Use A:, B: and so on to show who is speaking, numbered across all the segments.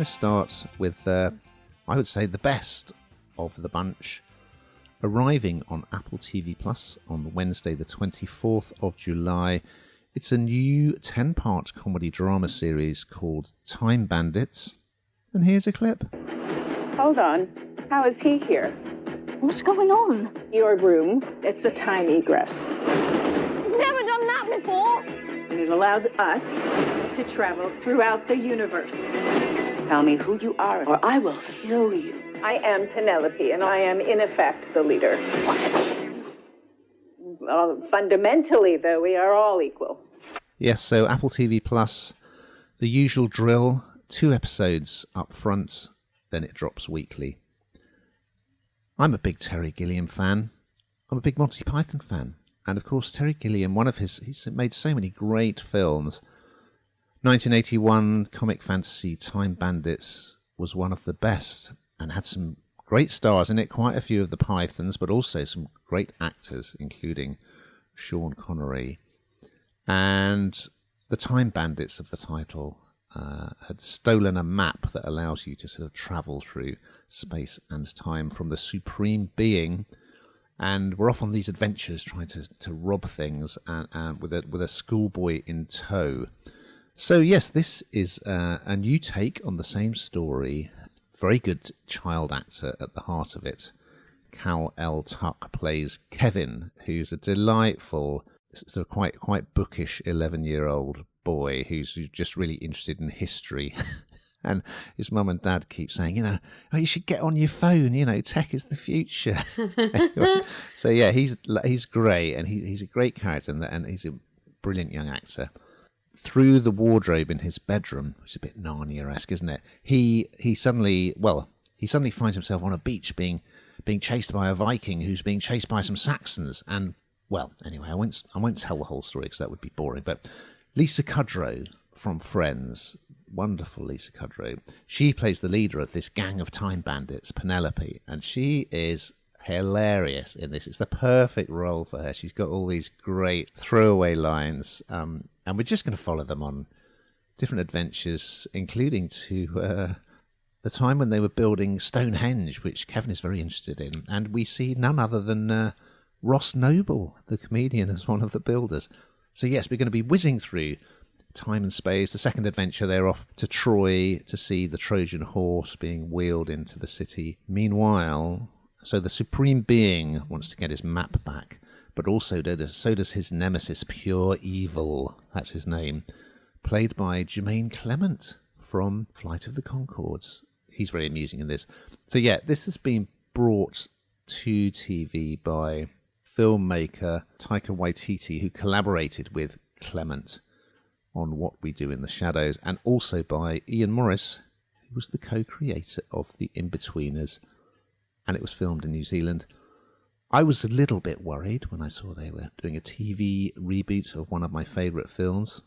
A: to start with, I would say, the best of the bunch, arriving on Apple TV Plus on Wednesday the 24th of July. It's a new 10-part comedy drama series called Time Bandits. And here's a clip.
B: Hold on. How is he here?
C: What's going on?
B: Your room. It's a time egress.
C: He's never done that before.
B: And it allows us to travel throughout the universe. Tell me who you are, or I will kill you. I am Penelope, and I am, in effect, the leader. Well, fundamentally, though, we are all equal.
A: Yes, so Apple TV Plus, the usual drill, 2 episodes up front, then it drops weekly. I'm a big Terry Gilliam fan. I'm a big Monty Python fan. And of course, Terry Gilliam, he's made so many great films. 1981 comic fantasy Time Bandits was one of the best and had some great stars in it, quite a few of the Pythons, but also some great actors, including Sean Connery. And the Time Bandits of the title had stolen a map that allows you to sort of travel through space and time from the supreme being, and we're off on these adventures trying to rob things and with a schoolboy in tow. So yes, this is a new take on the same story. Very good child actor at the heart of it. Cal L. Tuck plays Kevin, who's a delightful, sort of quite bookish 11-year-old boy who's just really interested in history. And his mum and dad keep saying, oh, you should get on your phone, tech is the future. Anyway, so yeah, he's great, and he's a great character, and he's a brilliant young actor. Through the wardrobe in his bedroom, which is a bit Narnia-esque, isn't it? He suddenly finds himself on a beach being chased by a Viking who's being chased by some Saxons. And, well, anyway, I won't tell the whole story because that would be boring. But Lisa Kudrow from Friends, wonderful Lisa Kudrow, she plays the leader of this gang of time bandits, Penelope, and she is hilarious in this. It's the perfect role for her. She's got all these great throwaway lines, and we're just going to follow them on different adventures, including to the time when they were building Stonehenge, which Kevin is very interested in, and we see none other than Ross Noble, the comedian, as one of the builders. So yes, we're going to be whizzing through time and space. The second adventure, they're off to Troy to see the Trojan horse being wheeled into the city. Meanwhile, so the Supreme Being wants to get his map back, but also so does his nemesis, Pure Evil. That's his name, played by Jermaine Clement from Flight of the Conchords. He's very amusing in this. So yeah, this has been brought to TV by filmmaker Taika Waititi, who collaborated with Clement on What We Do in the Shadows, and also by Ian Morris, who was the co-creator of The Inbetweeners, and it was filmed in New Zealand. I was a little bit worried when I saw they were doing a TV reboot of one of my favourite films,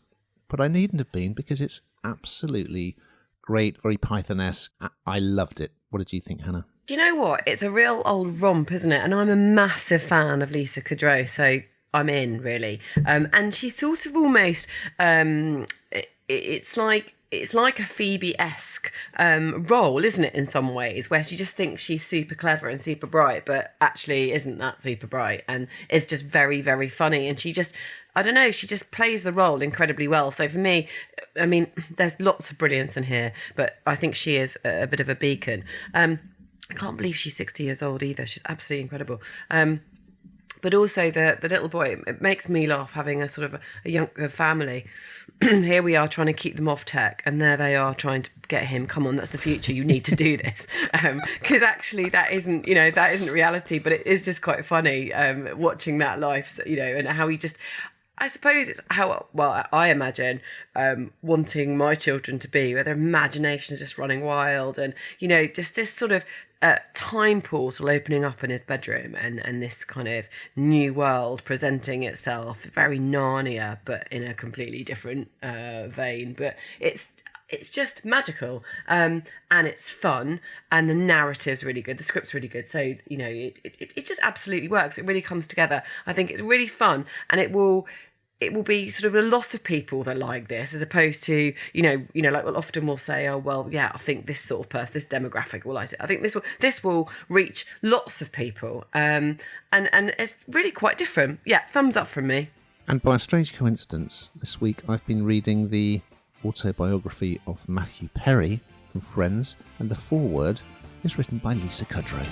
A: but I needn't have been, because it's absolutely great, very Python-esque. I loved it. What did you think, Hannah?
D: Do you know what? It's a real old romp, isn't it? And I'm a massive fan of Lisa Kudrow, so I'm in, really. And she's sort of almost, it's like a Phoebe-esque role, isn't it, in some ways, where she just thinks she's super clever and super bright, but actually isn't that super bright, and is just very, very funny. And she just, I don't know, she just plays the role incredibly well. So for me, I mean, there's lots of brilliance in here, but I think she is a bit of a beacon. I can't believe she's 60 years old either. She's absolutely incredible. But also the little boy, it makes me laugh, having a sort of a younger family. Here we are trying to keep them off tech, and there they are trying to get him, come on, that's the future, you need to do this. Because actually that isn't reality, but it is just quite funny watching that life, and how he just, I suppose it's how, well, I imagine wanting my children to be, where their imagination is just running wild, and, just this sort of time portal opening up in his bedroom, and this kind of new world presenting itself, very Narnia, but in a completely different vein. But it's just magical, and it's fun, and the narrative's really good, the script's really good. So it just absolutely works. It really comes together. I think it's really fun, and it will it will be sort of a lot of people that like this, as opposed to, like often we'll say, oh, well, yeah, I think this sort of person, this demographic will like it. I think this will reach lots of people. And it's really quite different. Yeah, thumbs up from me.
A: And by a strange coincidence, this week I've been reading the autobiography of Matthew Perry from Friends, and the foreword is written by Lisa Kudrow.